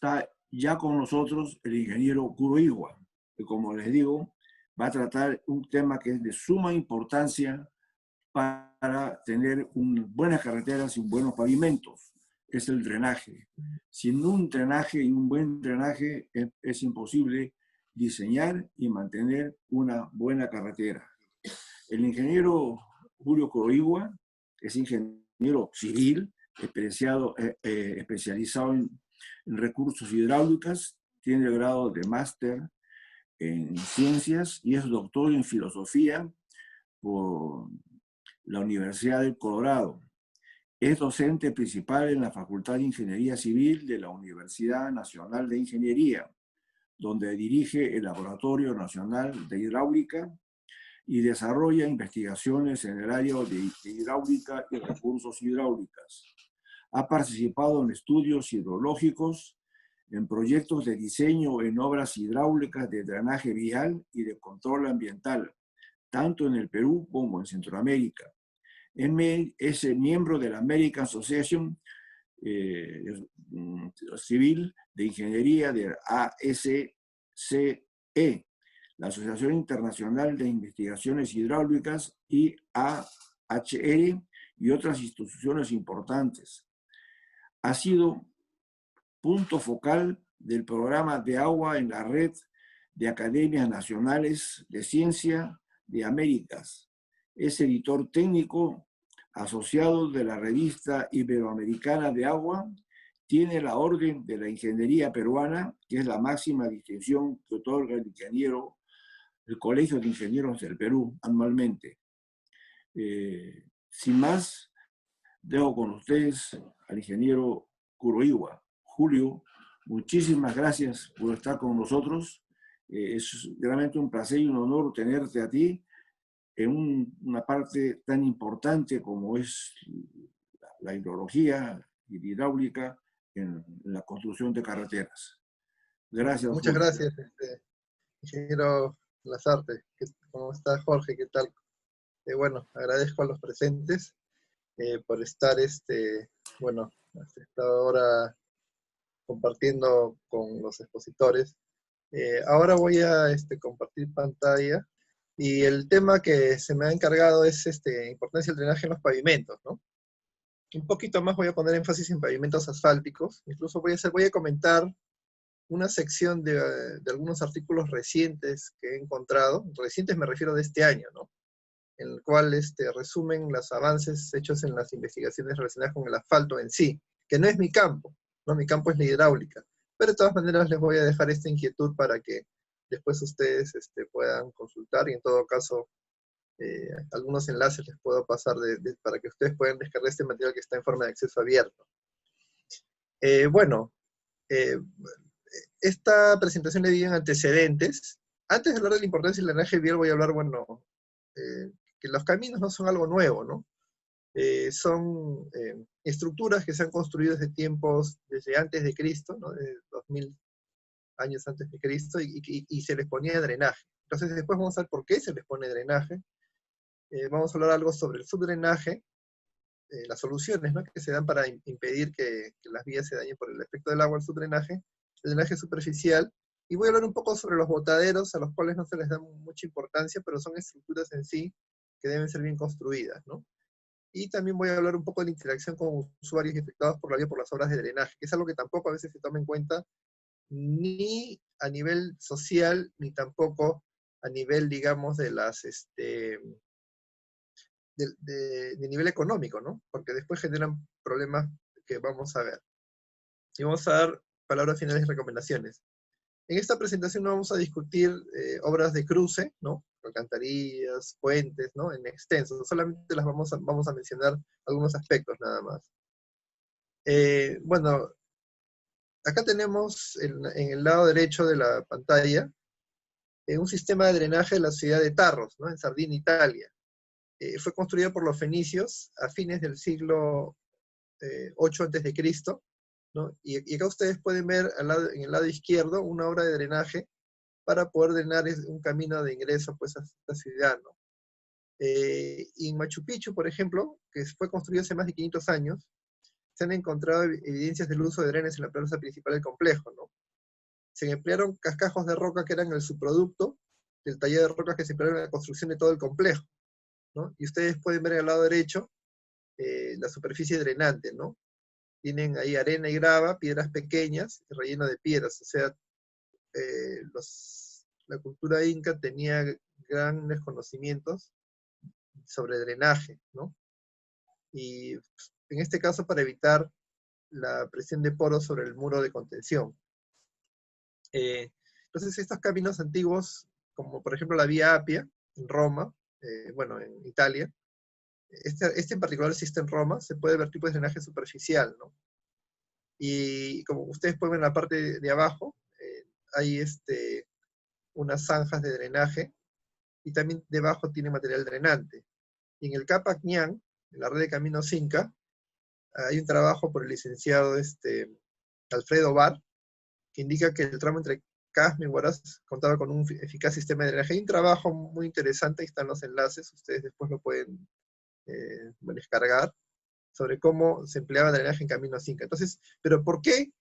está ya con nosotros el ingeniero Kuroiwa, que como les digo, va a tratar un tema que es de suma importancia para tener buenas carreteras y buenos pavimentos, es el drenaje. Sin un drenaje y un buen drenaje es imposible diseñar y mantener una buena carretera. El ingeniero Julio Kuroiwa es ingeniero civil, especializado en recursos hidráulicos, tiene el grado de máster en ciencias y es doctor en filosofía por la Universidad del Colorado. Es docente principal en la Facultad de Ingeniería Civil de la Universidad Nacional de Ingeniería, donde dirige el Laboratorio Nacional de Hidráulica y desarrolla investigaciones en el área de hidráulica y recursos hidráulicos. Ha participado en estudios hidrológicos, en proyectos de diseño en obras hidráulicas de drenaje vial y de control ambiental, tanto en el Perú como en Centroamérica. Es miembro de la American Association Civil de Ingeniería de ASCE, la Asociación Internacional de Investigaciones Hidráulicas, IAHR, y otras instituciones importantes. Ha sido punto focal del programa de agua en la red de academias nacionales de ciencia de Américas. Es editor técnico asociado de la revista Iberoamericana de Agua. Tiene la Orden de la Ingeniería Peruana, que es la máxima distinción que otorga el Colegio de Ingenieros del Perú anualmente. Sin más, dejo con ustedes al ingeniero Kuroiwa. Julio, muchísimas gracias por estar con nosotros. Es realmente un placer y un honor tenerte a ti en una parte tan importante como es la hidrología y la hidráulica en la construcción de carreteras. Gracias, Muchas Julio. gracias, ingeniero Lazarte. ¿Cómo está, Jorge? ¿Qué tal? Bueno, agradezco a los presentes por estar bueno, hasta esta hora compartiendo con los expositores. Ahora voy a compartir pantalla y el tema que se me ha encargado es importancia del drenaje en los pavimentos, ¿no? Un poquito más voy a poner énfasis en pavimentos asfálticos. Incluso voy a comentar una sección de algunos artículos recientes que he encontrado. Recientes me refiero de este año, ¿no? En el cual resumen los avances hechos en las investigaciones relacionadas con el asfalto en sí, que no es mi campo, ¿no? Mi campo es la hidráulica. Pero de todas maneras les voy a dejar esta inquietud para que después ustedes puedan consultar y en todo caso algunos enlaces les puedo pasar para que ustedes puedan descargar este material que está en forma de acceso abierto. Bueno, esta presentación le di en antecedentes. Antes de hablar de la importancia del drenaje vial voy a hablar, bueno, que los caminos no son algo nuevo, ¿no? Son estructuras que se han construido desde antes de Cristo, ¿no? Desde 2000 años antes de Cristo, y se les ponía drenaje. Entonces después vamos a ver por qué se les pone drenaje. Vamos a hablar algo sobre el subdrenaje, las soluciones, ¿no?, que se dan para impedir que las vías se dañen por el efecto del agua, el drenaje superficial, y voy a hablar un poco sobre los botaderos, a los cuales no se les da mucha importancia, pero son estructuras en sí que deben ser bien construidas, ¿no? Y también voy a hablar un poco de la interacción con usuarios afectados por la vía por las obras de drenaje, que es algo que tampoco a veces se toma en cuenta, ni a nivel social, ni tampoco a nivel, digamos, de nivel económico, ¿no? Porque después generan problemas que vamos a ver. Y vamos a dar palabras finales y recomendaciones. En esta presentación no vamos a discutir obras de cruce, ¿no? Alcantarillas, puentes, ¿no? En extenso. Solamente las vamos a mencionar algunos aspectos nada más. Bueno, acá tenemos en el lado derecho de la pantalla un sistema de drenaje de la ciudad de Tarros, ¿no? En Sardinia, Italia. Fue construido por los fenicios a fines del siglo 8 a.C., ¿no? Y acá ustedes pueden ver en el lado izquierdo una obra de drenaje para poder drenar un camino de ingreso pues, a esta ciudad, ¿no? Y en Machu Picchu, por ejemplo, que fue construido hace más de 500 años, se han encontrado evidencias del uso de drenes en la plaza principal del complejo, ¿no? Se emplearon cascajos de roca que eran el subproducto del taller de rocas que se emplearon en la construcción de todo el complejo, ¿no? Y ustedes pueden ver al lado derecho la superficie drenante, ¿no? Tienen ahí arena y grava, piedras pequeñas, y relleno de piedras. O sea, la cultura inca tenía grandes conocimientos sobre drenaje, ¿no? Y en este caso para evitar la presión de poros sobre el muro de contención. Entonces estos caminos antiguos, como por ejemplo la Vía Apia en Roma, bueno, en Italia, este en particular existe en Roma, se puede ver tipo de drenaje superficial, ¿no? Y como ustedes pueden ver en la parte de abajo, hay unas zanjas de drenaje, y también debajo tiene material drenante. Y en el Capac Ñan, en la red de caminos Inca, hay un trabajo por el licenciado Alfredo Bar, que indica que el tramo entre Casme y Huaraz contaba con un eficaz sistema de drenaje. Hay un trabajo muy interesante, ahí están los enlaces, ustedes después lo pueden descargar, sobre cómo se empleaba drenaje en caminos Inca. Entonces, ¿pero por qué?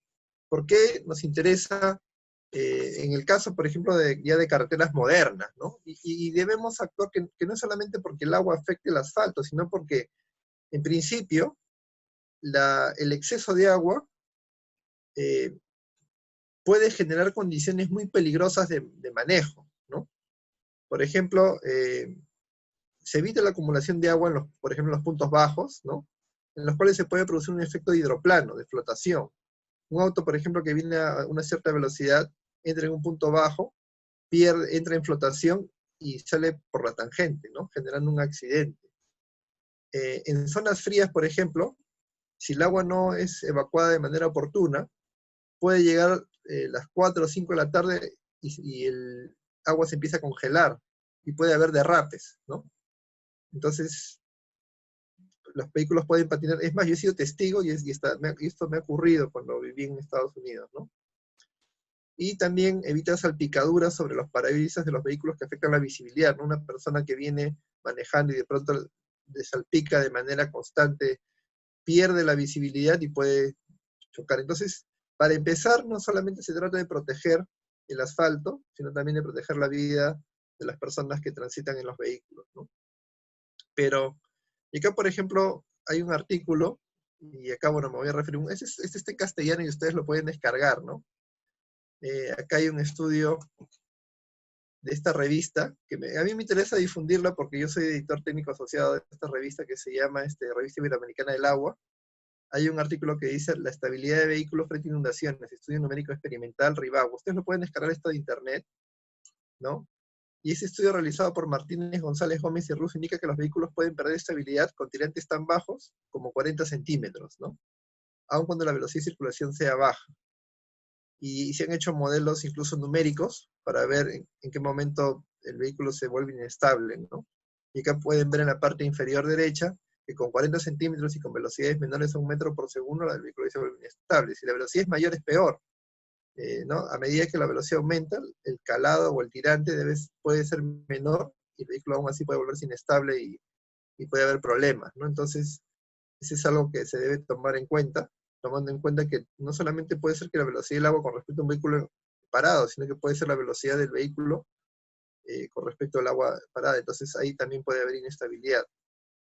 ¿Por qué nos interesa en el caso, por ejemplo, ya de carreteras modernas, ¿no? Y debemos actuar que no es solamente porque el agua afecte el asfalto, sino porque, en principio, el exceso de agua puede generar condiciones muy peligrosas de manejo, ¿no? Por ejemplo, se evita la acumulación de agua, por ejemplo, en los puntos bajos, ¿no? En los cuales se puede producir un efecto de hidroplano, de flotación. Un auto, por ejemplo, que viene a una cierta velocidad, entra en un punto bajo, entra en flotación y sale por la tangente, ¿no? Generando un accidente. En zonas frías, por ejemplo, si el agua no es evacuada de manera oportuna, puede llegar las 4 o 5 de la tarde y el agua se empieza a congelar y puede haber derrapes, ¿no? Entonces, los vehículos pueden patinar. Es más, yo he sido testigo y esto me ha ocurrido cuando viví en Estados Unidos, ¿no? Y también evita salpicaduras sobre los parabrisas de los vehículos que afectan la visibilidad, ¿no? Una persona que viene manejando y de pronto le salpica de manera constante, pierde la visibilidad y puede chocar. Entonces, para empezar, no solamente se trata de proteger el asfalto, sino también de proteger la vida de las personas que transitan en los vehículos, ¿no? Pero, y acá, por ejemplo, hay un artículo, y acá, bueno, me voy a referir, este está en castellano y ustedes lo pueden descargar, ¿no? Acá hay un estudio de esta revista, que a mí me interesa difundirla porque yo soy editor técnico asociado de esta revista que se llama Revista Iberoamericana del Agua. Hay un artículo que dice la estabilidad de vehículos frente a inundaciones, estudio numérico experimental, Ribagua. Ustedes lo pueden descargar esto de internet, ¿no? Y ese estudio realizado por Martínez, González, Gómez y Russo indica que los vehículos pueden perder estabilidad con tirantes tan bajos como 40 centímetros, ¿no? Aun cuando la velocidad de circulación sea baja. Y se han hecho modelos incluso numéricos para ver en qué momento el vehículo se vuelve inestable, ¿no? Y acá pueden ver en la parte inferior derecha que con 40 centímetros y con velocidades menores a 1 metro por segundo, el vehículo se vuelve inestable. Si la velocidad es mayor, es peor, ¿no? A medida que la velocidad aumenta, el calado o el tirante puede ser menor y el vehículo aún así puede volverse inestable y puede haber problemas, ¿no? Entonces, eso es algo que se debe tomar en cuenta, tomando en cuenta que no solamente puede ser que la velocidad del agua con respecto a un vehículo parado, sino que puede ser la velocidad del vehículo con respecto al agua parada. Entonces ahí también puede haber inestabilidad.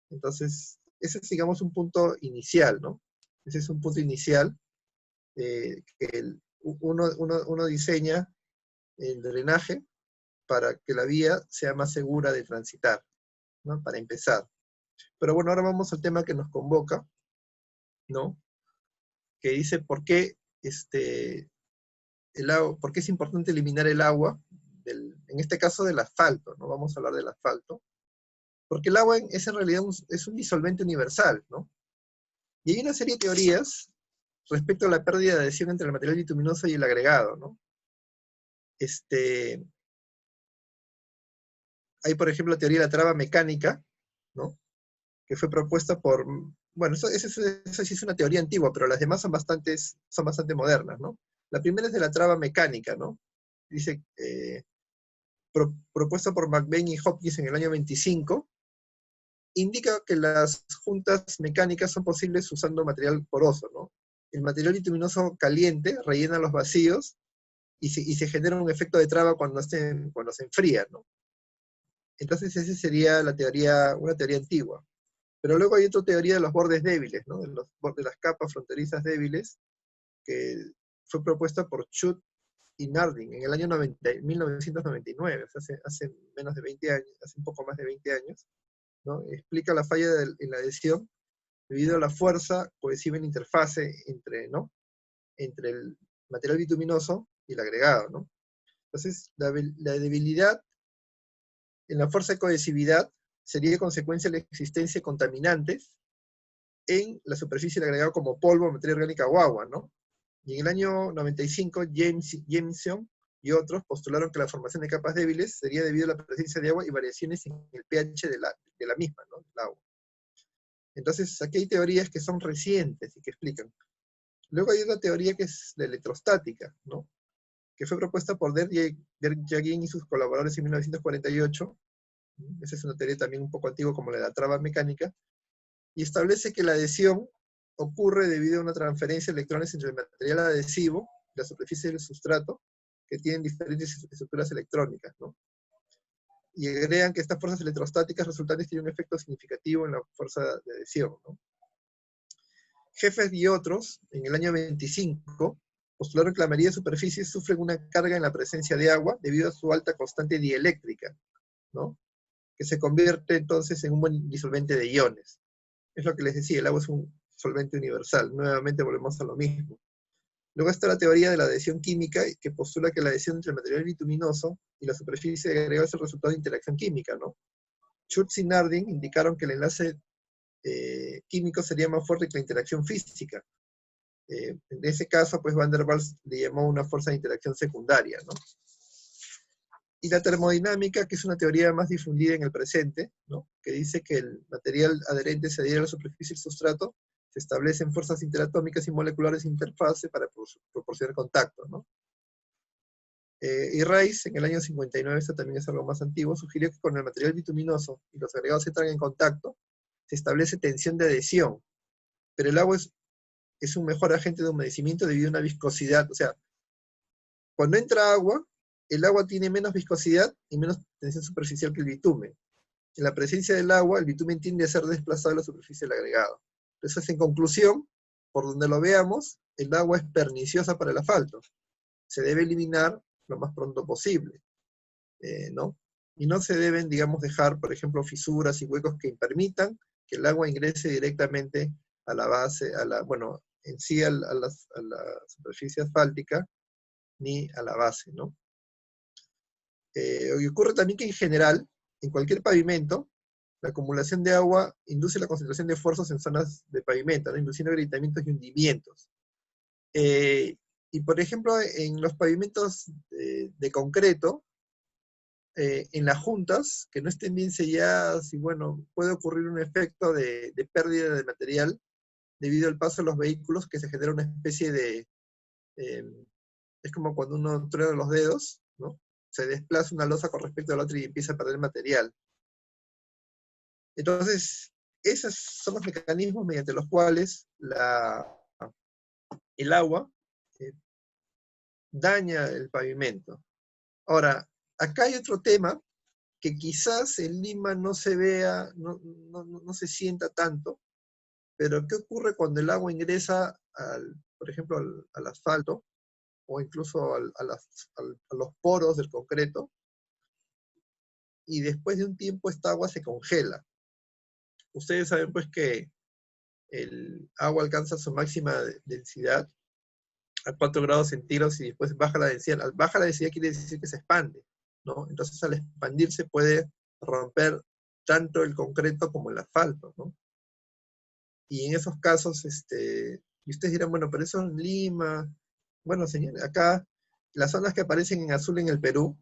Entonces, ese es, digamos, un punto inicial, ¿no? Ese es un punto inicial que uno diseña el drenaje para que la vía sea más segura de transitar, ¿no? Para empezar. Pero bueno, ahora vamos al tema que nos convoca, ¿no? Que dice por qué por qué es importante eliminar el agua, en este caso del asfalto, ¿no? Vamos a hablar del asfalto. Porque el agua es en realidad es un disolvente universal, ¿no? Y hay una serie de teorías respecto a la pérdida de adhesión entre el material bituminoso y el agregado, ¿no? Hay, por ejemplo, la teoría de la traba mecánica, ¿no? Que fue propuesta por, bueno, eso sí es una teoría antigua, pero las demás son bastante modernas, ¿no? La primera es de la traba mecánica, ¿no? Dice, propuesta por McBain y Hopkins en el año 25, indica que las juntas mecánicas son posibles usando material poroso, ¿no? El material bituminoso caliente rellena los vacíos y se genera un efecto de traba cuando se enfría, ¿no? Entonces esa sería la teoría, una teoría antigua. Pero luego hay otra teoría de los bordes débiles, ¿no? De las capas fronterizas débiles, que fue propuesta por Chute y Narding en el año 1999, o sea, hace menos de 20 años, hace un poco más de 20 años, ¿no? Explica la falla en la adhesión debido a la fuerza cohesiva en interfase entre el material bituminoso y el agregado, ¿no? Entonces, la debilidad en la fuerza de cohesividad sería consecuencia de la existencia de contaminantes en la superficie del agregado como polvo, materia orgánica o agua, ¿no? Y en el año 95, Jameson y otros postularon que la formación de capas débiles sería debido a la presencia de agua y variaciones en el pH de la misma, ¿no? Del agua. Entonces, aquí hay teorías que son recientes y que explican. Luego hay otra teoría que es la electrostática, ¿no? Que fue propuesta por Derek Jaguin y sus colaboradores en 1948. Esa es una teoría también un poco antigua como la de la traba mecánica, y establece que la adhesión ocurre debido a una transferencia de electrones entre el material adhesivo y la superficie del sustrato, que tienen diferentes estructuras electrónicas, ¿no? Y agregan que estas fuerzas electrostáticas resultantes tienen un efecto significativo en la fuerza de adhesión, ¿no? Jeffers y otros, en el año 25, postularon que la mayoría de superficies sufren una carga en la presencia de agua debido a su alta constante dieléctrica, ¿no? Que se convierte entonces en un buen disolvente de iones. Es lo que les decía, el agua es un solvente universal. Nuevamente volvemos a lo mismo. Luego está la teoría de la adhesión química, que postula que la adhesión entre el material bituminoso y la superficie de agregado es el resultado de interacción química, ¿no? Schutz y Narding indicaron que el enlace químico sería más fuerte que la interacción física. En ese caso, pues Van der Waals le llamó una fuerza de interacción secundaria, ¿no? Y la termodinámica, que es una teoría más difundida en el presente, ¿no? Que dice que el material adherente se adhiere a la superficie del sustrato, se establecen fuerzas interatómicas y moleculares de interfase para proporcionar contacto, ¿no? Y Rice, en el año 59, esto también es algo más antiguo, sugirió que con el material bituminoso y los agregados entran en contacto, se establece tensión de adhesión, pero el agua es un mejor agente de humedecimiento debido a una viscosidad, o sea, cuando entra agua, el agua tiene menos viscosidad y menos tensión superficial que el bitumen. En la presencia del agua, el bitumen tiende a ser desplazado a la superficie del agregado. Entonces, en conclusión, por donde lo veamos, el agua es perniciosa para el asfalto. Se debe eliminar lo más pronto posible, ¿no? Y no se deben, digamos, dejar, por ejemplo, fisuras y huecos que permitan que el agua ingrese directamente a la base, bueno, en sí a la superficie asfáltica, ni a la base, ¿no? Y ocurre también que en general, en cualquier pavimento, la acumulación de agua induce la concentración de esfuerzos en zonas de pavimento, ¿no? Induciendo agrietamientos y hundimientos. Y por ejemplo, en los pavimentos de concreto, en las juntas, que no estén bien selladas, y bueno, puede ocurrir un efecto de pérdida de material debido al paso de los vehículos, que se genera una especie de, es como cuando uno truena los dedos, ¿no? Se desplaza una losa con respecto a la otra y empieza a perder material. Entonces, esos son los mecanismos mediante los cuales el agua daña el pavimento. Ahora, acá hay otro tema que quizás en Lima no se vea, no se sienta tanto, pero ¿qué ocurre cuando el agua ingresa, por ejemplo, al asfalto, o incluso a los poros del concreto, y después de un tiempo esta agua se congela? Ustedes saben pues que el agua alcanza su máxima densidad a 4 grados centígrados y después baja la densidad. Al baja la densidad quiere decir que se expande, ¿no? Entonces al expandirse puede romper tanto el concreto como el asfalto, ¿no? Y en esos casos, y ustedes dirán, bueno, pero eso en Lima. Bueno, señores, acá las zonas que aparecen en azul en el Perú,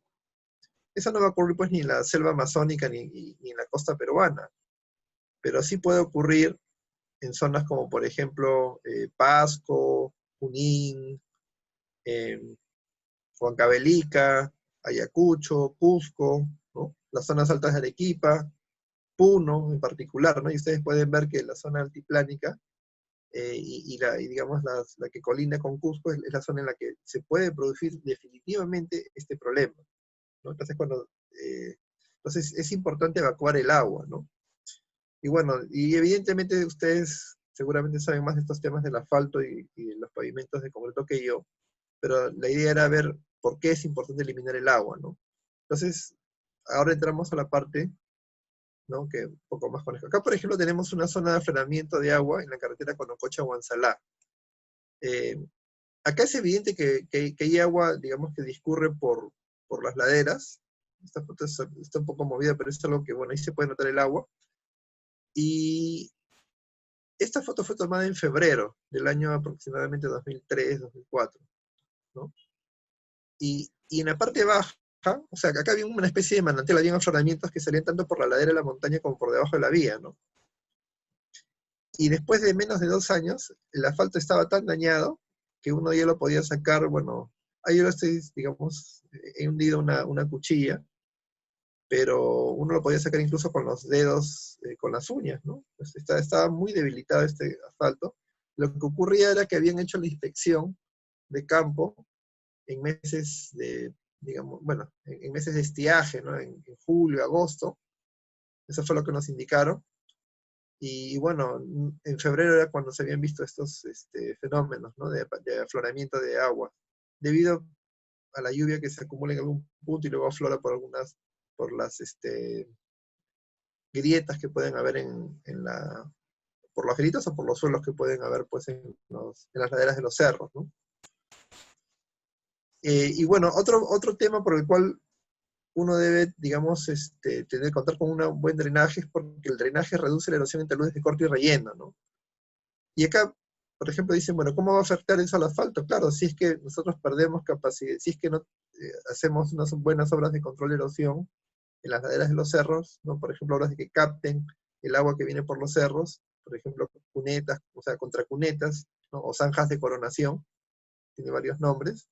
eso no va a ocurrir pues ni en la selva amazónica ni en la costa peruana, pero sí puede ocurrir en zonas como por ejemplo Pasco, Junín, Huancavelica, Ayacucho, Cusco, ¿no? Las zonas altas de Arequipa, Puno en particular, ¿no? Y ustedes pueden ver que la zona altiplánica y digamos la que colinda con Cusco es la zona en la que se puede producir definitivamente este problema, ¿no? Entonces es importante evacuar el agua, ¿no? Y bueno, y evidentemente ustedes seguramente saben más de estos temas del asfalto y los pavimentos de concreto que yo, pero la idea era ver por qué es importante eliminar el agua, ¿no? Entonces, ahora entramos a la parte, ¿no? Que un poco más conozco. Acá, por ejemplo, tenemos una zona de afloramiento de agua en la carretera Conococha-Huansalá. Eh, Acá es evidente que hay agua, digamos, que discurre por las laderas. Esta foto está un poco movida, pero es algo que, bueno, ahí se puede notar el agua. Y esta foto fue tomada en febrero del año aproximadamente 2003-2004, ¿no? Y en la parte baja, o sea, acá había una especie de manantial, había afloramientos que salían tanto por la ladera de la montaña como por debajo de la vía, ¿no? Y después de menos de 2 años, el asfalto estaba tan dañado que uno ya lo podía sacar, bueno, ahí yo lo estoy, digamos, he hundido una cuchilla, pero uno lo podía sacar incluso con los dedos, con las uñas, ¿no? Pues estaba muy debilitado este asfalto. Lo que ocurría era que habían hecho la inspección de campo en meses de, digamos, bueno, en meses de estiaje, ¿no? En julio, agosto. Eso fue lo que nos indicaron. Y bueno, en febrero era cuando se habían visto estos fenómenos, ¿no? De afloramiento de agua, debido a la lluvia que se acumula en algún punto y luego aflora por las grietas que pueden haber por las grietas o por los suelos que pueden haber pues en las laderas de los cerros, ¿no? Y bueno, otro tema por el cual uno debe, digamos, tener contar con un buen drenaje es porque el drenaje reduce la erosión en taludes de corte y relleno, ¿no? Y acá, por ejemplo, dicen, bueno, ¿cómo va a afectar eso al asfalto? Claro, si es que nosotros perdemos capacidad, si es que no hacemos unas buenas obras de control de erosión en las laderas de los cerros, ¿no? Por ejemplo, obras de que capten el agua que viene por los cerros, por ejemplo, cunetas, o sea, contracunetas, ¿no? O zanjas de coronación, tiene varios nombres,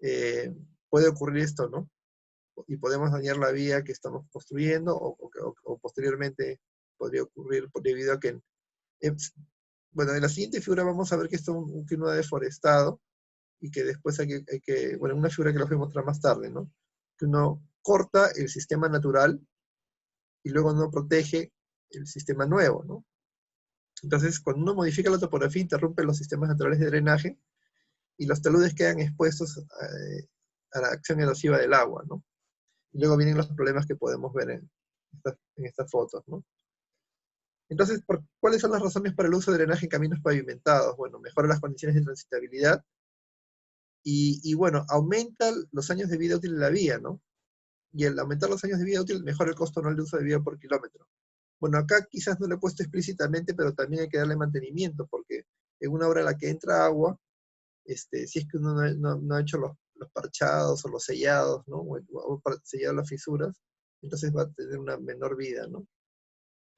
eh, puede ocurrir esto, ¿no? Y podemos dañar la vía que estamos construyendo o posteriormente podría ocurrir debido a que bueno, en la siguiente figura vamos a ver que esto que uno ha deforestado y que después bueno, una figura que lo voy a mostrar más tarde, ¿no? Que uno corta el sistema natural y luego uno protege el sistema nuevo, ¿no? Entonces, cuando uno modifica la topografía, interrumpe los sistemas naturales de drenaje y los taludes quedan expuestos a la acción erosiva del agua, ¿no? Y luego vienen los problemas que podemos ver en estas fotos, ¿no? Entonces, ¿cuáles son las razones para el uso de drenaje en caminos pavimentados? Bueno, mejora las condiciones de transitabilidad y bueno, aumenta los años de vida útil de la vía, ¿no? Y al aumentar los años de vida útil, mejora el costo anual de uso de vía por kilómetro. Bueno, acá quizás no lo he puesto explícitamente, pero también hay que darle mantenimiento, porque en una obra en la que entra agua, si es que uno no ha hecho los parchados o los sellados, ¿no? O sellado las fisuras, entonces va a tener una menor vida, ¿no?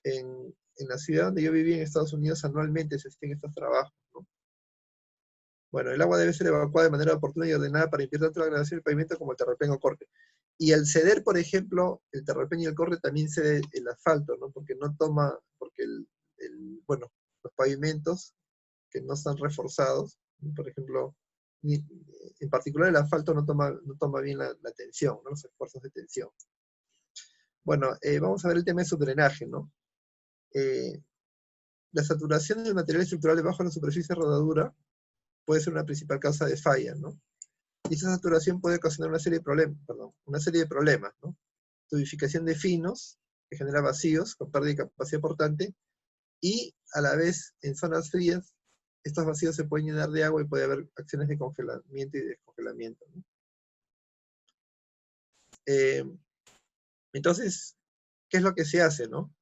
En la ciudad donde yo viví en Estados Unidos anualmente se hacen estos trabajos, ¿no? Bueno, el agua debe ser evacuada de manera oportuna y ordenada para impedir tanto la degradación del pavimento como el terraplén o corte. Y al ceder, por ejemplo, el terraplén y el corte también cede el asfalto, ¿no? Porque no toma, porque bueno, los pavimentos que no están reforzados, ¿no? Por ejemplo, en particular el asfalto no toma bien la tensión, ¿no? Los esfuerzos de tensión. Bueno, vamos a ver el tema de subdrenaje, ¿no? La saturación del material estructural debajo de la superficie de rodadura puede ser una principal causa de falla, ¿no? Y esa saturación puede ocasionar una serie de problemas, ¿no? Tubificación de finos, que genera vacíos con pérdida de capacidad portante, y a la vez en zonas frías, estos vacíos se pueden llenar de agua y puede haber acciones de congelamiento y descongelamiento, ¿no? Eh, entonces, ¿qué es lo que se hace, no?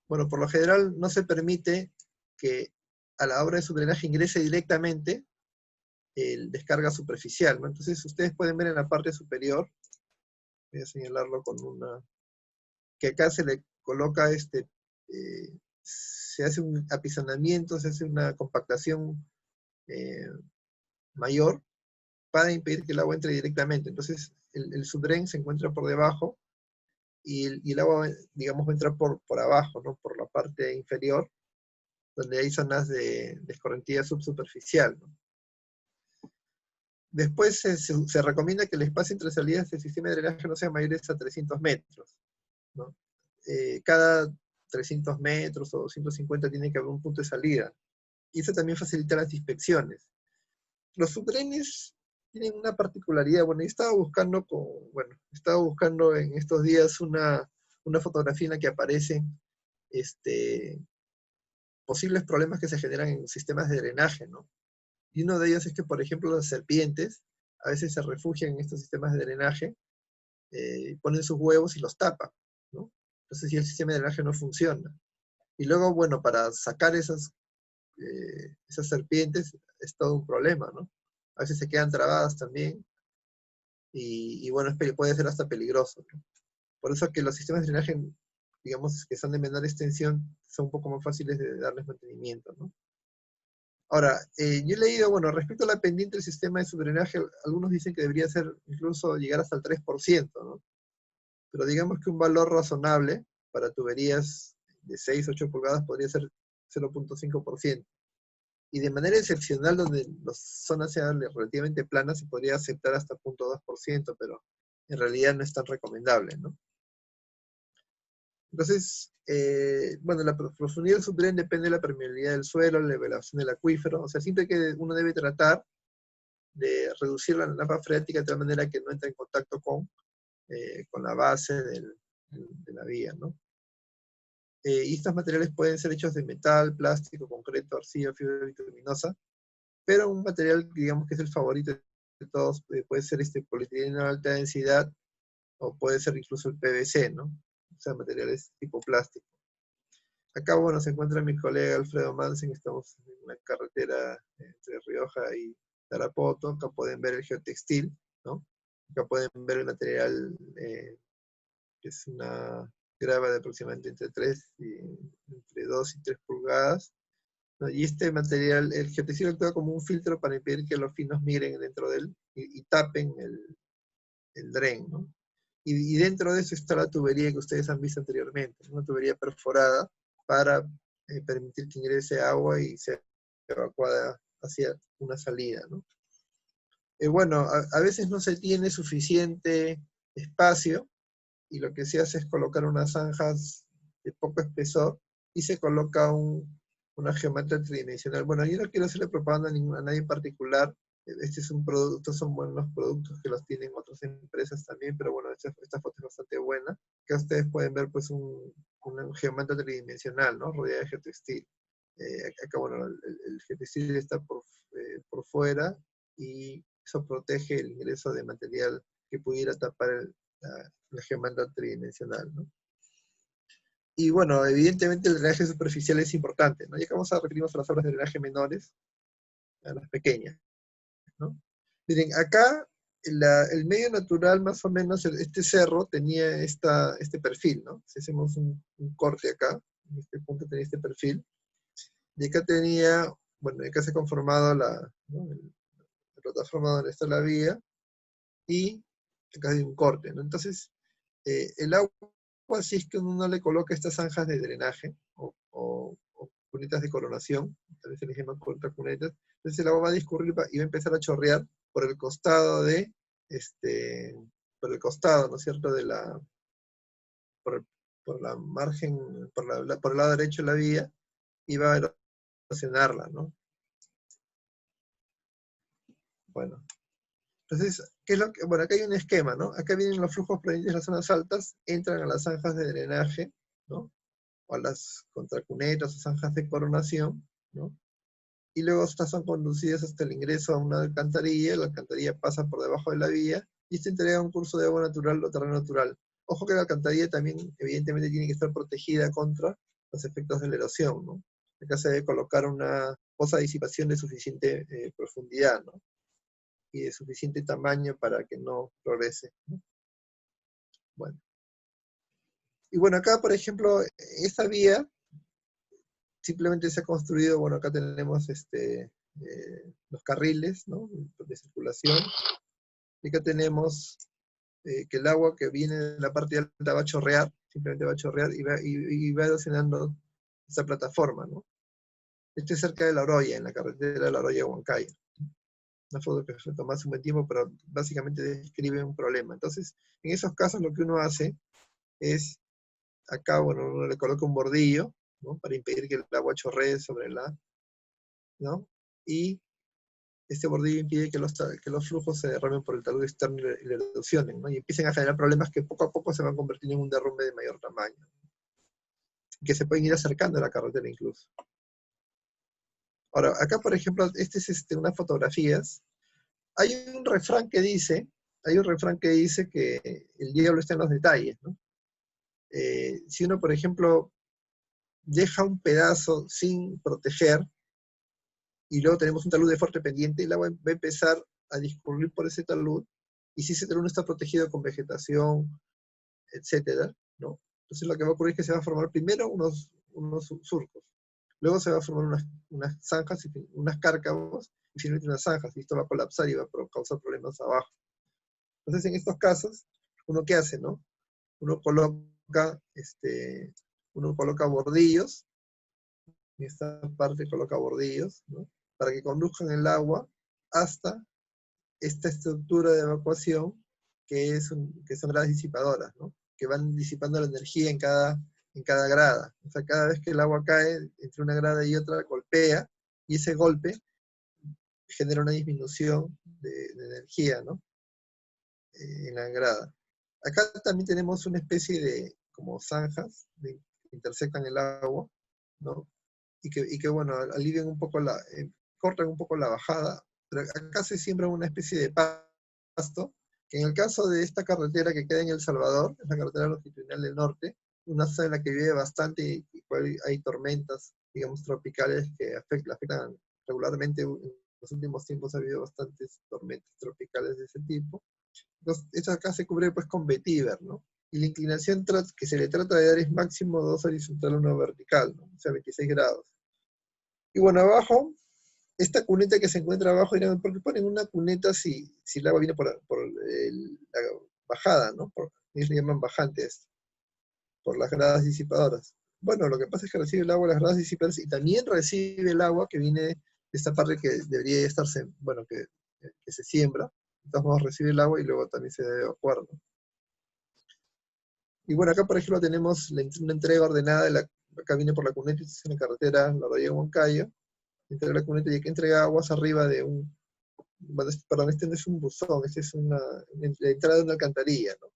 Bueno, por lo general no se permite que a la obra de su drenaje ingrese directamente el descarga superficial, ¿no? Entonces ustedes pueden ver en la parte superior, voy a señalarlo con que acá se le coloca se hace un apisonamiento, se hace una compactación mayor para impedir que el agua entre directamente. Entonces el subdren se encuentra por debajo y el agua, digamos, va a entrar por abajo, ¿no? Por la parte inferior, donde hay zonas de escorrentía subsuperficial, ¿no? Después se recomienda que el espacio entre salidas del sistema de drenaje no sea mayor a 300 metros, ¿no? Cada 300 metros o 250 tiene que haber un punto de salida. Y eso también facilita las inspecciones. Los subdrenes tienen una particularidad. Bueno, estaba buscando en estos días una fotografía en la que aparecen posibles problemas que se generan en sistemas de drenaje, ¿no? Y uno de ellos es que, por ejemplo, las serpientes a veces se refugian en estos sistemas de drenaje, ponen sus huevos y los tapan, ¿no? Entonces, si el sistema de drenaje no funciona. Y luego, bueno, para sacar esas serpientes es todo un problema, ¿no? A veces se quedan trabadas también, y bueno, puede ser hasta peligroso, ¿no? Por eso que los sistemas de drenaje, digamos, que son de menor extensión, son un poco más fáciles de darles mantenimiento, ¿no? Ahora, yo he leído, bueno, respecto a la pendiente del sistema de subdrenaje, algunos dicen que debería ser incluso llegar hasta el 3%, ¿no? Pero digamos que un valor razonable para tuberías de 6, 8 pulgadas podría ser 0,5%. Y de manera excepcional, donde las zonas sean relativamente planas, se podría aceptar hasta 0,2%, pero en realidad no es tan recomendable, ¿no? Entonces, bueno, la profundidad del subdren depende de la permeabilidad del suelo, la elevación del acuífero. O sea, siempre que uno debe tratar de reducir la napa freática de tal manera que no entre en contacto con la base de la vía, ¿no? Y estos materiales pueden ser hechos de metal, plástico, concreto, arcilla, fibra bituminosa, pero un material, digamos, que es el favorito de todos, puede ser polietileno de alta densidad, o puede ser incluso el PVC, ¿no? O sea, materiales tipo plástico. Acá, bueno, se encuentra mi colega Alfredo Mansen, estamos en una carretera entre Rioja y Tarapoto. Acá pueden ver el geotextil, ¿no? Acá pueden ver el material, que es una grava de aproximadamente entre 2 y 3 pulgadas, ¿no? Y este material, el geotextil, actúa como un filtro para impedir que los finos migren dentro de él y tapen el dren, ¿no? Y dentro de eso está la tubería que ustedes han visto anteriormente, una tubería perforada para permitir que ingrese agua y sea evacuada hacia una salida, ¿no? Bueno, a veces no se tiene suficiente espacio, y lo que se hace es colocar unas zanjas de poco espesor y se coloca una geometría tridimensional. Bueno, yo no quiero hacerle propaganda a nadie en particular. Este es un producto, son buenos productos que los tienen otras empresas también, pero bueno, esta foto es bastante buena. Acá ustedes pueden ver pues una geometría tridimensional, ¿no? Rodeada de geotextil. Acá, bueno, el geotextil está por fuera, y eso protege el ingreso de material que pudiera tapar la geometría tridimensional, ¿no? Y bueno, evidentemente el drenaje superficial es importante, ¿no? Ya que vamos a referirnos a las obras de drenaje menores, a las pequeñas, ¿no? Miren, acá el medio natural, más o menos, este cerro tenía este perfil, ¿no? Si hacemos un corte acá, en este punto tenía este perfil, y acá tenía, bueno, acá se ha conformado ¿no? La plataforma donde está la vía, y acá hay un corte, ¿no? Entonces, el agua, si es que uno no le coloca estas zanjas de drenaje, o cunetas de coronación, tal vez se les llama contracunetas, entonces el agua va a discurrir y va a empezar a chorrear por el costado por el costado, ¿no es cierto?, por la margen, por el lado derecho de la vía, y va a erosionarla, ¿no? Bueno, entonces, ¿qué es lo que? Bueno, acá hay un esquema, ¿no? Acá vienen los flujos provenientes de las zonas altas, entran a las zanjas de drenaje, ¿no? O a las contracunetas o zanjas de coronación, ¿no? Y luego estas son conducidas hasta el ingreso a una alcantarilla. La alcantarilla pasa por debajo de la vía, y se entrega un curso de agua natural o terreno natural. Ojo que la alcantarilla también, evidentemente, tiene que estar protegida contra los efectos de la erosión, ¿no? Acá se debe colocar una fosa de disipación de suficiente profundidad, ¿no? Y de suficiente tamaño para que no progrese, ¿no? Bueno. Y bueno, acá, por ejemplo, esta vía simplemente se ha construido, bueno, acá tenemos los carriles, ¿no?, de circulación, y acá tenemos que el agua que viene de la parte alta va a chorrear, simplemente va a chorrear y va erosionando esa plataforma, ¿no? Estoy cerca de La Oroya, en la carretera de La Oroya a Huancayo. Una foto que se tomó hace un buen tiempo, pero básicamente describe un problema. Entonces, en esos casos lo que uno hace es, acá, bueno, uno le coloca un bordillo, ¿no? Para impedir que el agua chorree sobre la, ¿no? Y este bordillo impide que los flujos se derramen por el talud externo y le erosionen, ¿no? Y empiecen a generar problemas que poco a poco se van convirtiendo en un derrumbe de mayor tamaño, que se pueden ir acercando a la carretera incluso. Ahora, acá, por ejemplo, este es unas fotografías. Hay un refrán que dice que el diablo está en los detalles, ¿no? Si uno, por ejemplo, deja un pedazo sin proteger, y luego tenemos un talud de fuerte pendiente, el agua va a empezar a discurrir por ese talud, y si ese talud no está protegido con vegetación, etcétera, ¿no? Entonces lo que va a ocurrir es que se va a formar primero unos surcos, luego se va a formar unas zanjas, unas cárcavos, y finalmente unas zanjas, y esto va a colapsar y va a causar problemas abajo. Entonces en estos casos, ¿uno qué hace, no? Uno coloca bordillos, en esta parte coloca bordillos, ¿no? Para que conduzcan el agua hasta esta estructura de evacuación que son gradas disipadoras, ¿no? Que van disipando la energía en cada grada. O sea, cada vez que el agua cae entre una grada y otra, golpea, y ese golpe genera una disminución de energía, ¿no? En la grada. Acá también tenemos una especie de como zanjas que intersecan el agua, ¿no? Y que bueno, alivian un poco cortan un poco la bajada, pero acá se siembra una especie de pasto, que en el caso de esta carretera que queda en El Salvador, es la carretera longitudinal del norte, una zona en la que llueve bastante y hay tormentas, digamos, tropicales que afectan regularmente. En los últimos tiempos ha habido bastantes tormentas tropicales de ese tipo. Entonces, esto acá se cubre pues con vetiver, ¿no? Y la inclinación que se le trata de dar es máximo 2 horizontal, 1 vertical, ¿no? O sea, 26 grados. Y bueno, abajo, esta cuneta que se encuentra abajo, ¿por qué ponen una cuneta si el agua viene por la bajada, ¿no? Ellos le llaman bajantes, por las gradas disipadoras. Bueno, lo que pasa es que recibe el agua las gradas disipadoras y también recibe el agua que viene de esta parte que debería estarse, bueno, que se siembra. Entonces vamos a recibir el agua y luego también se debe evacuar, ¿no? Y bueno, acá por ejemplo tenemos una entrega ordenada, acá viene por la cuneta, es una carretera, la Oroya Huancayo, entrega la cuneta y aquí entrega aguas arriba de perdón, este no es un buzón, este es la entrada de una alcantarilla, ¿no?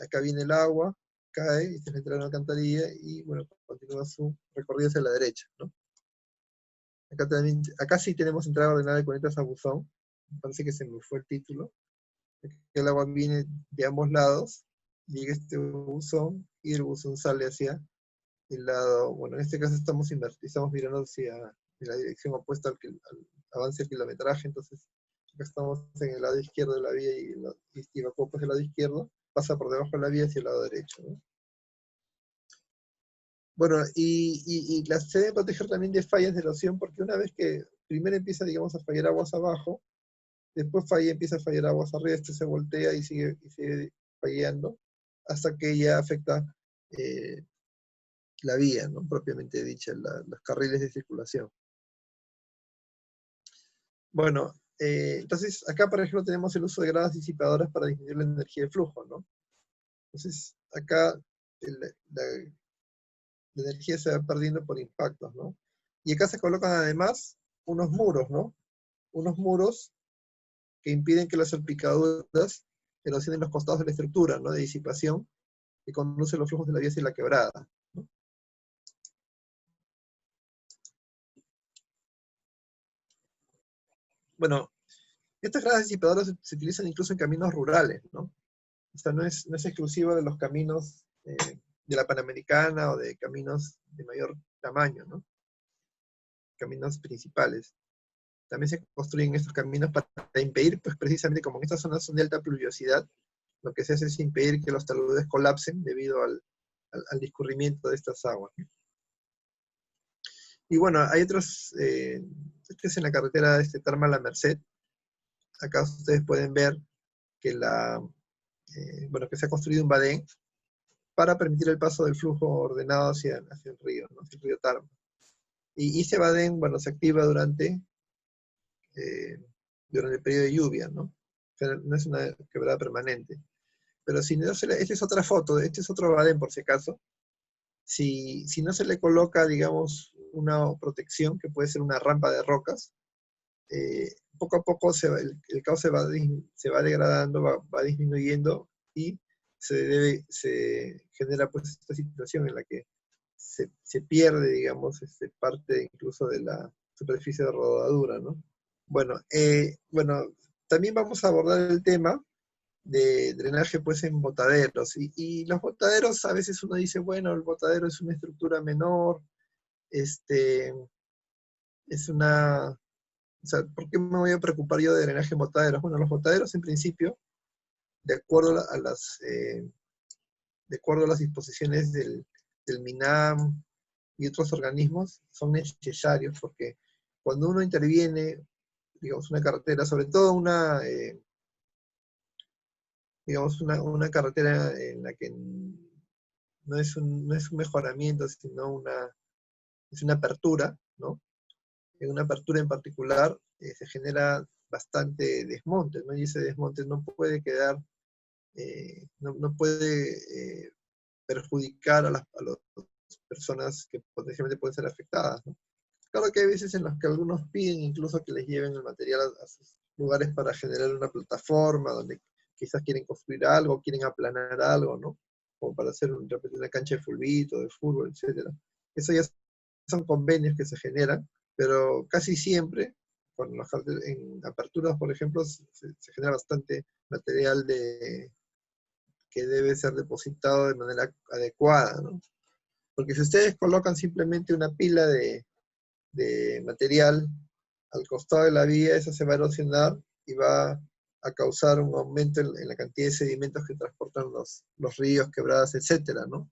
Acá viene el agua, cae, y esta es la entrada de una alcantarilla, y bueno, continúa su recorrido hacia la derecha, ¿no? Acá sí tenemos entrada ordenada de cunetas a buzón, me parece que se me fue el título. El agua viene de ambos lados, llega este buzón y el buzón sale hacia el lado, bueno, en este caso estamos mirando hacia en la dirección opuesta al avance del kilometraje, entonces acá estamos en el lado izquierdo de la vía y evacúa hacia el lado izquierdo, pasa por debajo de la vía hacia el lado derecho, ¿no? Bueno, y se debe proteger también de fallas de erosión, porque una vez que primero empieza, digamos, a fallar aguas abajo, después empieza a fallar aguas arriba, este se voltea y sigue fallando, hasta que ya afecta la vía, ¿no? Propiamente dicha, los carriles de circulación. Bueno, entonces acá, por ejemplo, tenemos el uso de gradas disipadoras para disminuir la energía de flujo, ¿no? Entonces, acá la energía se va perdiendo por impactos, ¿no? Y acá se colocan además unos muros, ¿no? Unos muros que impiden que las salpicaduras erosionen los costados de la estructura, ¿no? De disipación, que conduce los flujos de la vía hacia la quebrada, ¿no? Bueno, estas gradas disipadoras se utilizan incluso en caminos rurales, ¿no? O sea, no es exclusivo de los caminos de la Panamericana o de caminos de mayor tamaño, ¿no? Caminos principales. También se construyen estos caminos para impedir, pues precisamente como en estas zonas son de alta pluviosidad, lo que se hace es impedir que los taludes colapsen debido al discurrimiento de estas aguas. Y bueno, hay otros, este es en la carretera Tarma La Merced. Acá ustedes pueden ver bueno, que se ha construido un badén para permitir el paso del flujo ordenado hacia el río, ¿no? Hacia el río Tarma. Y ese badén, bueno, se activa eh, durante el periodo de lluvia, ¿no? O sea, no es una quebrada permanente. Pero si no se le, esta es otra foto, este es otro badén por si acaso. Si no se le coloca, digamos, una protección, que puede ser una rampa de rocas, poco a poco el cauce se va degradando, va disminuyendo y se genera pues esta situación en la que se pierde, digamos, parte incluso de la superficie de rodadura, ¿no? Bueno, también vamos a abordar el tema de drenaje pues en botaderos. Y los botaderos, a veces uno dice, bueno, el botadero es una estructura menor, es una... O sea, ¿por qué me voy a preocupar yo de drenaje en botaderos? Bueno, los botaderos en principio, de acuerdo de acuerdo a las disposiciones del MINAM y otros organismos, son necesarios porque cuando uno interviene, digamos, una carretera, sobre todo digamos, una carretera en la que no es un mejoramiento, sino es una apertura, ¿no? En una apertura en particular se genera bastante desmonte, ¿no? Y ese desmonte no puede quedar, no puede perjudicar a las personas que potencialmente pueden ser afectadas, ¿no? Claro que hay veces en los que algunos piden incluso que les lleven el material a sus lugares para generar una plataforma donde quizás quieren construir algo, quieren aplanar algo, ¿no? Como para hacer de repente una cancha de fulbito, de fútbol, etc. Eso ya son convenios que se generan, pero casi siempre, en aperturas, por ejemplo, se genera bastante material que debe ser depositado de manera adecuada, ¿no? Porque si ustedes colocan simplemente una pila de material al costado de la vía, eso se va a erosionar y va a causar un aumento en la cantidad de sedimentos que transportan los ríos, quebradas, etcétera, ¿no?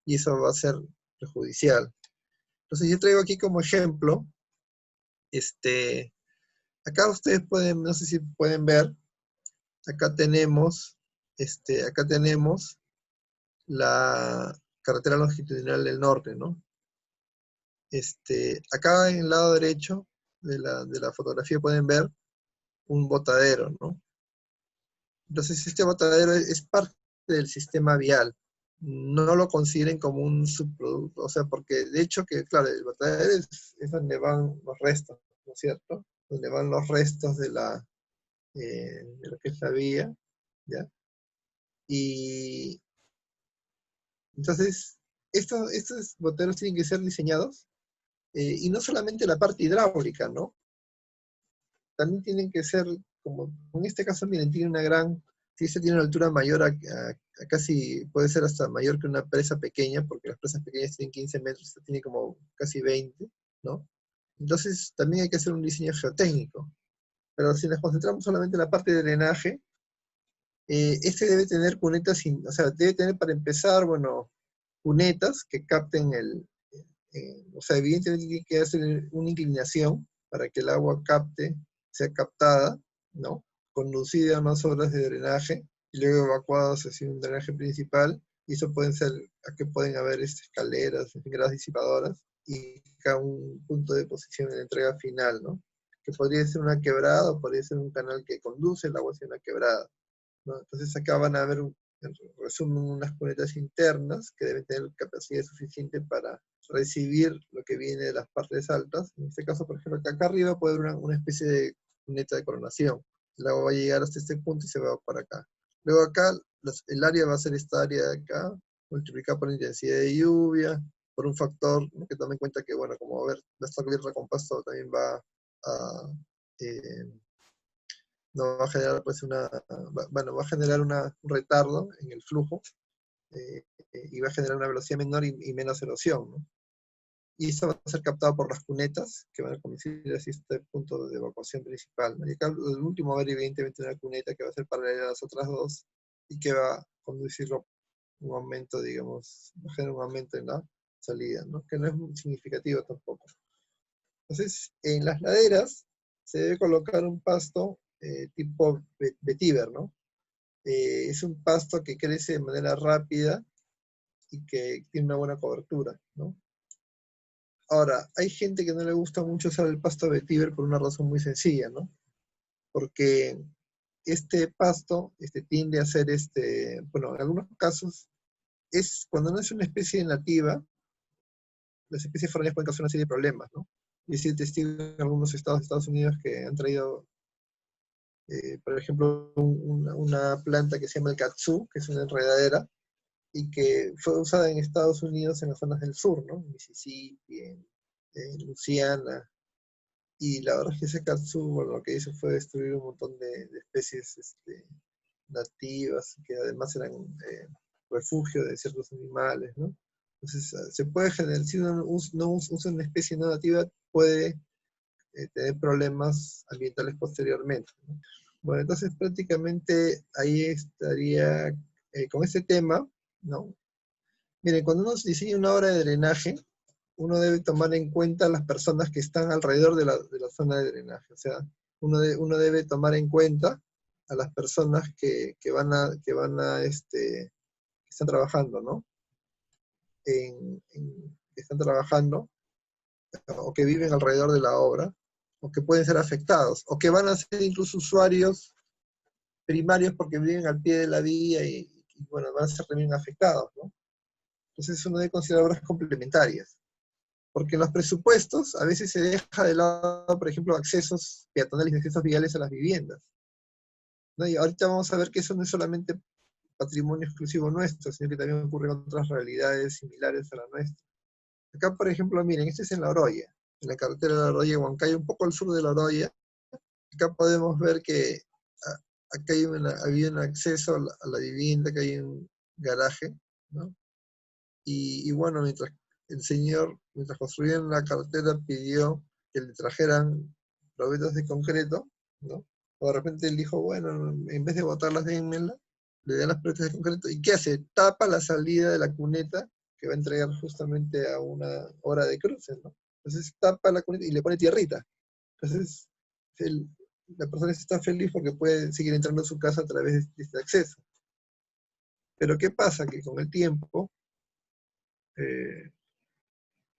Y eso va a ser perjudicial. Entonces yo traigo aquí como ejemplo, acá ustedes pueden, no sé si pueden ver, acá tenemos, acá tenemos la carretera longitudinal del norte, ¿no? Acá en el lado derecho de la fotografía pueden ver un botadero, ¿no? Entonces este botadero es parte del sistema vial. No lo consideren como un subproducto, o sea, porque de hecho que, claro, el botadero es donde van los restos, ¿no es cierto? Donde van los restos de lo que es la vía, ¿ya? Y entonces, estos botaderos tienen que ser diseñados, y no solamente la parte hidráulica, ¿no? También tienen que ser, como en este caso, miren, tiene una gran, si se tiene una altura mayor a casi, puede ser hasta mayor que una presa pequeña, porque las presas pequeñas tienen 15 metros, esta tiene como casi 20, ¿no? Entonces también hay que hacer un diseño geotécnico. Pero si nos concentramos solamente en la parte de drenaje, este debe tener cunetas, o sea, debe tener para empezar, bueno, cunetas que capten o sea, evidentemente tiene que hacer una inclinación para que el agua sea captada, ¿no? Conducida a más obras de drenaje y luego evacuados hacia un drenaje principal. Y eso aquí pueden haber escaleras, gradas disipadoras y cada un punto de posición en la entrega final, ¿no? Que podría ser una quebrada o podría ser un canal que conduce el agua hacia una quebrada, ¿no? Entonces acá van a haber, en resumen, unas cunetas internas que deben tener capacidad suficiente para recibir lo que viene de las partes altas. En este caso, por ejemplo, acá arriba puede haber una especie de cuneta de coronación. El agua va a llegar hasta este punto y se va para acá. Luego acá, el área va a ser esta área de acá, multiplicada por la intensidad de lluvia, por un factor, ¿no? Que tome en cuenta que, bueno, como va a estar recompuesto, también va a... Eh, no va a generar pues bueno, va a generar un retardo en el flujo, y va a generar una velocidad menor y menos erosión, ¿no? Y eso va a ser captado por las cunetas que van a conducir hacia este punto de evacuación principal, ¿no? Y acá el último va a haber evidentemente una cuneta que va a ser paralela a las otras dos y que va a conducirlo un aumento, digamos, va a generar un aumento en la salida, ¿no? Que no es muy significativo tampoco. Entonces, en las laderas se debe colocar un pasto tipo vetiver, ¿no? Es un pasto que crece de manera rápida y que tiene una buena cobertura, ¿no? Ahora, hay gente que no le gusta mucho usar el pasto vetiver por una razón muy sencilla, ¿no? Porque este pasto tiende a ser, bueno, en algunos casos, cuando no es una especie nativa, las especies foráneas pueden causar una serie de problemas, ¿no? Y he sido testigo en algunos estados de Estados Unidos que han traído, por ejemplo, una planta que se llama el katsu, que es una enredadera, y que fue usada en Estados Unidos en las zonas del sur, ¿no? En Mississippi, en Luisiana. Y la verdad es que ese katsu, bueno, lo que hizo fue destruir un montón de especies nativas, que además eran refugio de ciertos animales, ¿no? Entonces, se puede generar, si uno no usa una especie no nativa, puede tener problemas ambientales posteriormente, ¿no? Bueno, entonces prácticamente ahí estaría con este tema, ¿no? Miren, cuando uno diseña una obra de drenaje, uno debe tomar en cuenta las personas que están alrededor de la zona de drenaje. O sea, uno debe tomar en cuenta a las personas que están trabajando, ¿no? Que están trabajando o que viven alrededor de la obra, o que pueden ser afectados, o que van a ser incluso usuarios primarios porque viven al pie de la vía y bueno, van a ser también afectados, ¿no? Entonces uno debe considerar obras complementarias. Porque en los presupuestos a veces se deja de lado, por ejemplo, accesos peatonales y accesos viales a las viviendas, ¿no? Y ahorita vamos a ver que eso no es solamente patrimonio exclusivo nuestro, sino que también ocurre en otras realidades similares a la nuestra. Acá, por ejemplo, miren, este es en La Oroya, en la carretera de La Oroya, Huancayo, un poco al sur de La Oroya. Acá podemos ver que acá había un acceso a la vivienda, que hay un garaje, ¿no? Y bueno, mientras construían la carretera, pidió que le trajeran probetas de concreto, ¿no? O de repente él dijo, bueno, en vez de botarlas, dénmelas, le dan las probetas de concreto. ¿Y qué hace? Tapa la salida de la cuneta que va a entregar justamente a una hora de cruce, ¿no? Entonces tapa la cuneta y le pone tierrita. Entonces el, la persona está feliz porque puede seguir entrando a su casa a través de este acceso. Pero ¿qué pasa? Que con el tiempo eh,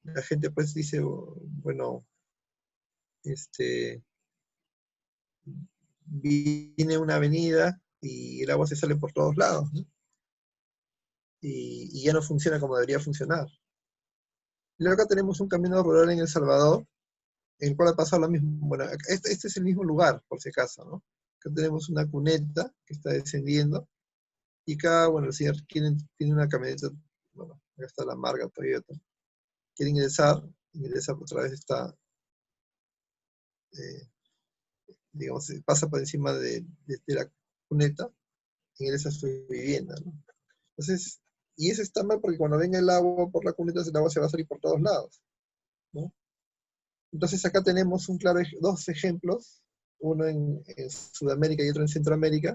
la gente pues dice, bueno, este, viene una avenida y el agua se sale por todos lados, ¿no? Y ya no funciona como debería funcionar. Y luego acá tenemos un camino rural en El Salvador, en el cual ha pasado lo mismo. Bueno, este es el mismo lugar, por si acaso, ¿no? Acá tenemos una cuneta que está descendiendo, y acá, bueno, el señor tiene una camioneta, bueno, acá está la marca Toyota, quiere ingresa por través de esta, eh, digamos, pasa por encima de la cuneta, ingresa a su vivienda, ¿no? Entonces, y eso está mal porque cuando venga el agua por la cuneta, el agua se va a salir por todos lados, ¿no? Entonces acá tenemos dos ejemplos, uno en Sudamérica y otro en Centroamérica,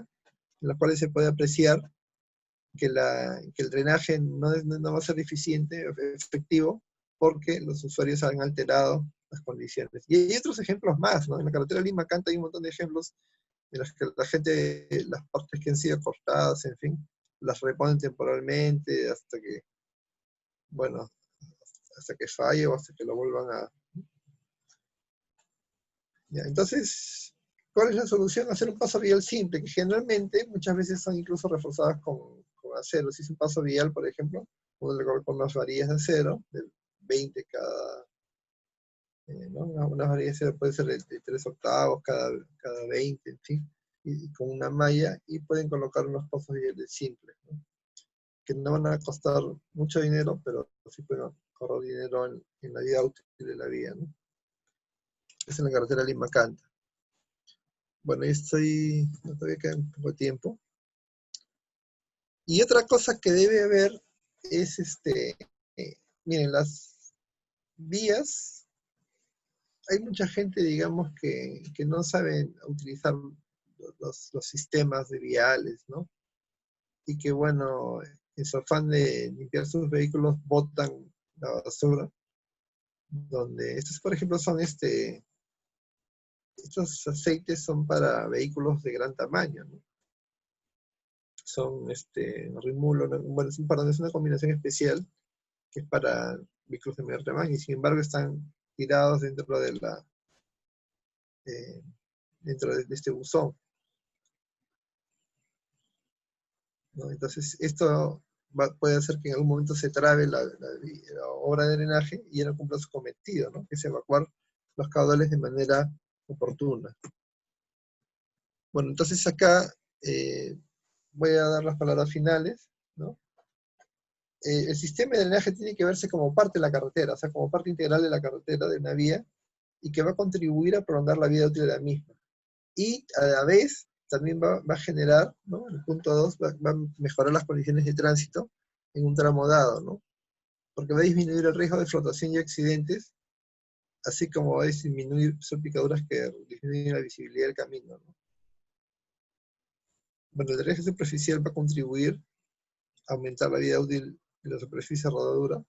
en los cuales se puede apreciar que el drenaje no va a ser eficiente, efectivo, porque los usuarios han alterado las condiciones. Y hay otros ejemplos más, ¿no? En la carretera Lima-Canta hay un montón de ejemplos en los que la gente, las partes que han sido cortadas, en fin, las reponen temporalmente bueno, hasta que falle o hasta que lo vuelvan a... ¿Ya? Entonces, ¿cuál es la solución? Hacer un paso vial simple, que generalmente muchas veces son incluso reforzadas con acero. Si es un paso vial, por ejemplo, uno le coloca unas varillas de acero, de 20 cada, ¿no? Unas varillas de acero puede ser de 3 octavos cada 20, en fin, y con una malla, y pueden colocar unos pasos viales simples, ¿no? Que no van a costar mucho dinero, pero sí pueden ahorrar dinero en la vida útil de la vía, ¿no? Es en la carretera Lima-Canta. Bueno, no todavía queda un poco de tiempo. Y otra cosa que debe haber es, miren, las vías, hay mucha gente, digamos, que no sabe utilizar los sistemas de viales, ¿no? Y que, bueno, en su afán de limpiar sus vehículos, botan la basura, donde estos, por ejemplo, estos aceites son para vehículos de gran tamaño, ¿no? son rimulo, ¿no? Bueno, es una combinación especial que es para microfilamentos y sin embargo están tirados eh, dentro de este buzón, ¿no? Entonces, esto puede hacer que en algún momento se trabe la obra de drenaje y ya no cumpla su cometido, ¿no? Que es evacuar los caudales de manera oportuna. Bueno, entonces acá voy a dar las palabras finales, ¿no? El sistema de drenaje tiene que verse como parte de la carretera, o sea, como parte integral de la carretera, de una vía, y que va a contribuir a prolongar la vida útil de la misma. Y a la vez también va a generar, ¿no? El punto 2 va a mejorar las condiciones de tránsito en un tramo dado, ¿no? Porque va a disminuir el riesgo de flotación y accidentes, así como va a disminuir salpicaduras que disminuyen la visibilidad del camino, ¿no? Bueno, el drenaje superficial va a contribuir a aumentar la vida útil de la superficie rodadura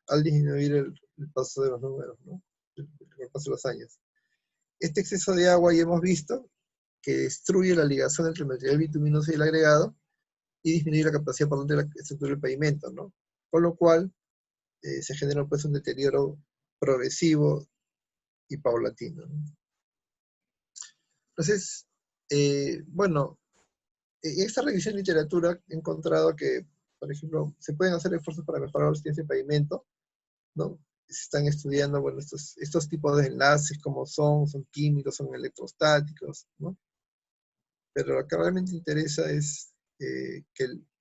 al disminuir el paso de los números, ¿no? El paso de los años. Este exceso de agua ya hemos visto que destruye la ligación entre el material bituminoso y el agregado y disminuye la capacidad por de la estructura del pavimento, ¿no? Con lo cual se genera pues un deterioro progresivo y paulatino, ¿no? Entonces, bueno, en esta revisión de literatura he encontrado que, por ejemplo, se pueden hacer esfuerzos para mejorar la resistencia del pavimento, ¿no? Se están estudiando, bueno, estos tipos de enlaces, como son químicos, son electrostáticos, ¿no? Pero lo que realmente interesa es que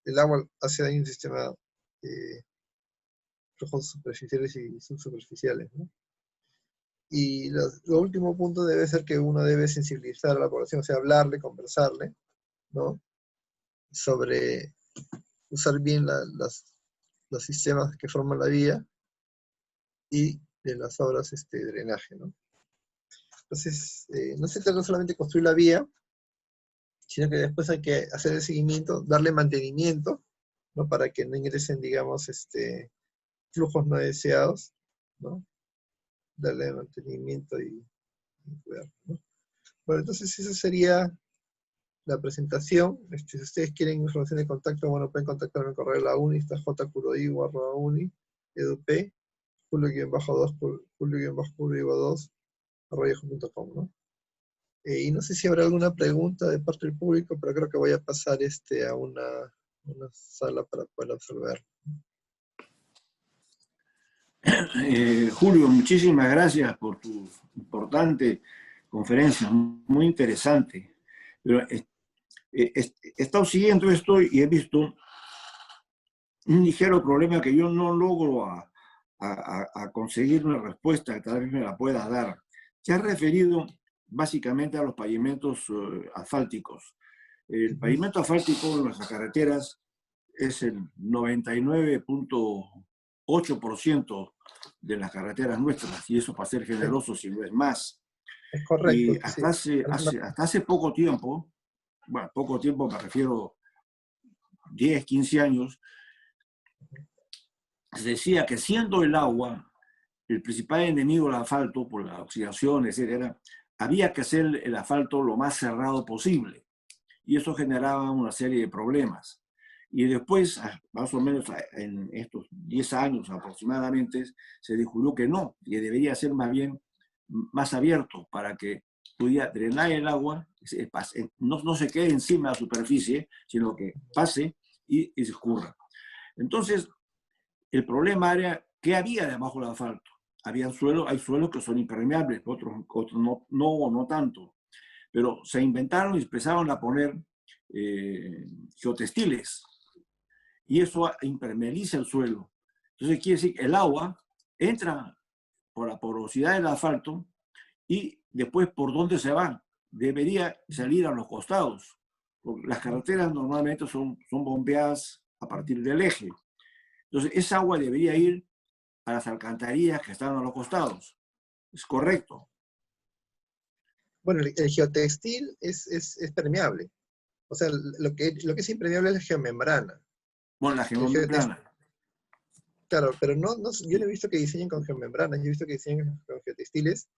el agua hace daño a un sistema flujos superficiales y subsuperficiales, ¿no? Y lo último punto debe ser que uno debe sensibilizar a la población, o sea, hablarle, conversarle, ¿no? Sobre usar bien los sistemas que forman la vía y de las obras de drenaje, ¿no? Entonces, no se trata solamente de construir la vía, sino que después hay que hacer el seguimiento, darle mantenimiento, ¿no? Para que no ingresen, digamos, flujos no deseados, ¿no? Darle mantenimiento y cuidar, ¿no? Bueno, entonces esa sería la presentación. Si ustedes quieren información de contacto, bueno, pueden contactarme en correo de la uni, está jcurodigo@uni.edu.p, julio-2, julio-2, @yahoo.com, ¿no? Y no sé si habrá alguna pregunta de parte del público, pero creo que voy a pasar a una sala para poder observar. Julio, muchísimas gracias por tu importante conferencia, muy interesante. Pero he estado siguiendo esto y he visto un ligero problema que yo no logro a conseguir una respuesta que tal vez me la puedas dar. Se ha referido básicamente a los pavimentos asfálticos. El pavimento asfáltico en nuestras carreteras es el 99.8% de las carreteras nuestras, y eso para ser generoso, si no es más. Es correcto, Y sí. hasta hace poco tiempo, bueno, poco tiempo me refiero 10, 15 años, se decía que siendo el agua el principal enemigo del asfalto, por la oxidación, etcétera, había que hacer el asfalto lo más cerrado posible. Y eso generaba una serie de problemas. Y después, más o menos en estos 10 años aproximadamente, se descubrió que no, que debería ser más bien más abierto para que pudiera drenar el agua, no se quede encima de la superficie, sino que pase y se escurra. Entonces, el problema era qué había debajo del asfalto. Hay suelos que son impermeables, otros no tanto. Pero se inventaron y empezaron a poner geotextiles. Y eso impermeabiliza el suelo. Entonces quiere decir que el agua entra por la porosidad del asfalto y después por dónde se va. Debería salir a los costados. Porque las carreteras normalmente son bombeadas a partir del eje. Entonces esa agua debería ir a las alcantarillas que están a los costados. Es correcto. Bueno, el geotextil es permeable. O sea, lo que es impermeable es la geomembrana. Bueno, la geomembrana. Claro, pero yo no he visto que diseñen con geomembranas, yo he visto que diseñen con geotextiles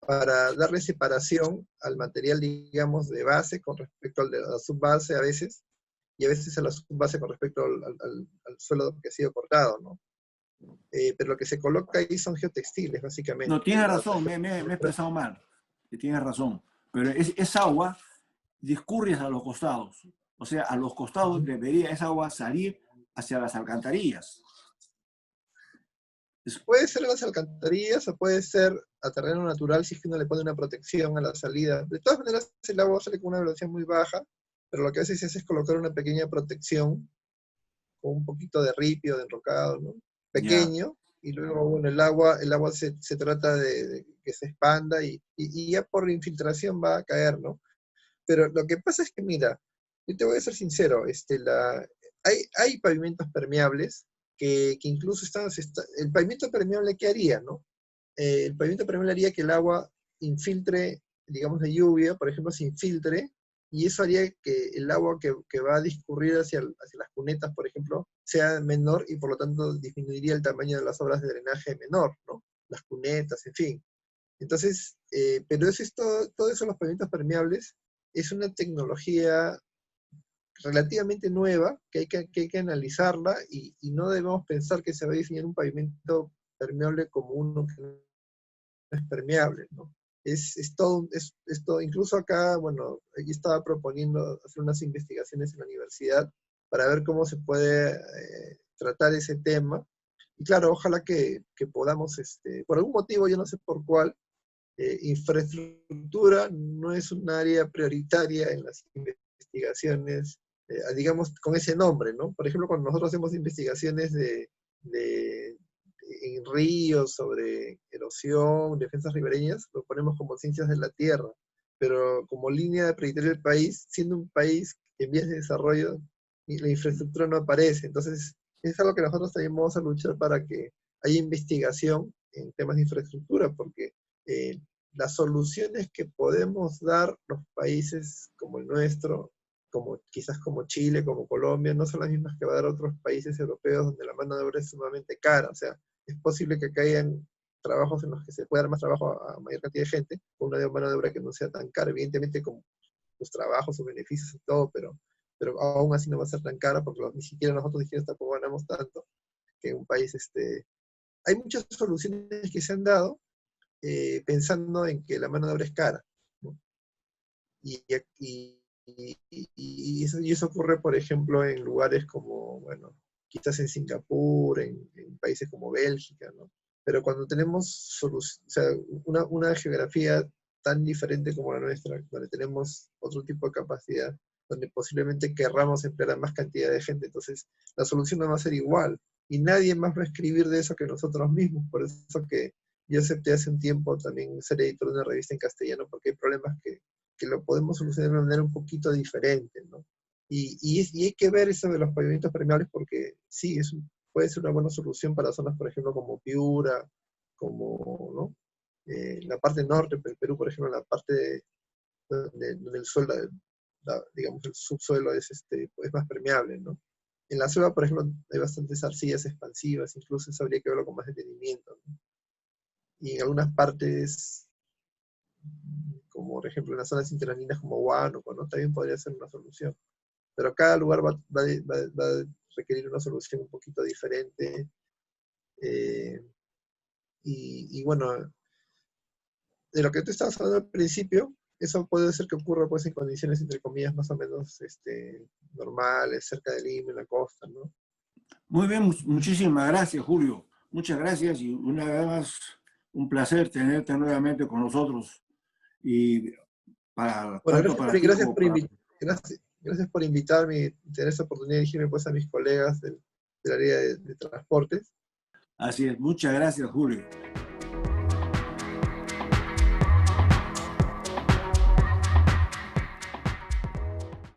para darle separación al material, digamos, de base con respecto al de la subbase a veces, y a veces a la subbase con respecto al suelo que ha sido cortado, ¿no? Pero lo que se coloca ahí son geotextiles, básicamente. No, tienes razón, me he expresado mal. Tienes razón. Pero es agua discurre a los costados. O sea, a los costados debería esa agua salir hacia las alcantarillas. Puede ser a las alcantarillas o puede ser a terreno natural si es que uno le pone una protección a la salida. De todas maneras, el agua sale con una velocidad muy baja, pero lo que a veces se hace es colocar una pequeña protección con un poquito de ripio, de enrocado, ¿no? Pequeño, y luego, bueno, el agua se trata de que se expanda y ya por infiltración va a caer, ¿no? Pero lo que pasa es que, mira, yo te voy a ser sincero, hay pavimentos permeables que incluso el pavimento permeable, ¿qué haría, no? El pavimento permeable haría que el agua infiltre, digamos, de lluvia, por ejemplo, se infiltre, y eso haría que el agua que va a discurrir hacia las cunetas, por ejemplo, sea menor y por lo tanto disminuiría el tamaño de las obras de drenaje menor, ¿no? Las cunetas, en fin. Entonces, pero todo eso, los pavimentos permeables, es una tecnología relativamente nueva que hay que analizarla y no debemos pensar que se va a diseñar un pavimento permeable como uno que no es permeable, ¿no? Es todo, incluso acá, bueno, yo estaba proponiendo hacer unas investigaciones en la universidad para ver cómo se puede tratar ese tema. Y claro, ojalá que podamos, por algún motivo, yo no sé por cuál, infraestructura no es un área prioritaria en las investigaciones, digamos, con ese nombre, ¿no? Por ejemplo, cuando nosotros hacemos investigaciones en ríos sobre erosión, defensas ribereñas, lo ponemos como ciencias de la tierra, pero como línea de prioritaria del país, siendo un país en vías de desarrollo, y la infraestructura no aparece. Entonces, es algo que nosotros también vamos a luchar para que haya investigación en temas de infraestructura, porque las soluciones que podemos dar los países como el nuestro, quizás como Chile, como Colombia, no son las mismas que va a dar otros países europeos donde la mano de obra es sumamente cara. O sea, es posible que caigan trabajos en los que se pueda dar más trabajo a mayor cantidad de gente, con una mano de obra que no sea tan cara, evidentemente con sus trabajos, sus beneficios y todo, pero aún así no va a ser tan cara porque ni siquiera nosotros tampoco ganamos tanto que un país, hay muchas soluciones que se han dado pensando en que la mano de obra es cara, ¿no? Y eso ocurre, por ejemplo, en lugares como, bueno, quizás en Singapur, en países como Bélgica, ¿no? Pero cuando tenemos o sea, una geografía tan diferente como la nuestra, donde tenemos otro tipo de capacidad, donde posiblemente querramos emplear a más cantidad de gente, entonces la solución no va a ser igual. Y nadie más va a escribir de eso que nosotros mismos. Por eso que yo acepté hace un tiempo también ser editor de una revista en castellano, porque hay problemas que lo podemos solucionar de una manera un poquito diferente, ¿no? Y hay que ver eso de los pavimentos permeables porque sí, puede ser una buena solución para zonas, por ejemplo, como Piura, como, ¿no? La parte norte del Perú, por ejemplo, la parte donde el suelo, digamos, el subsuelo es más permeable, ¿no? En la selva, por ejemplo, hay bastantes arcillas expansivas, incluso eso habría que verlo con más detenimiento, ¿no? Y en algunas partes, como por ejemplo en las zonas interaninas como Huánuco, ¿no? También podría ser una solución. Pero cada lugar va a requerir una solución un poquito diferente. Y bueno, de lo que tú estabas hablando al principio, eso puede ser que ocurra pues en condiciones entre comillas más o menos normales, cerca de Lima, en la costa, ¿no? Muy bien, muchísimas gracias, Julio. Muchas gracias y una vez más un placer tenerte nuevamente con nosotros. Y Bueno, tanto para ti como para... gracias por invitarme y tener esa oportunidad de dirigirme pues a mis colegas del área de transportes. Así es, muchas gracias, Julio.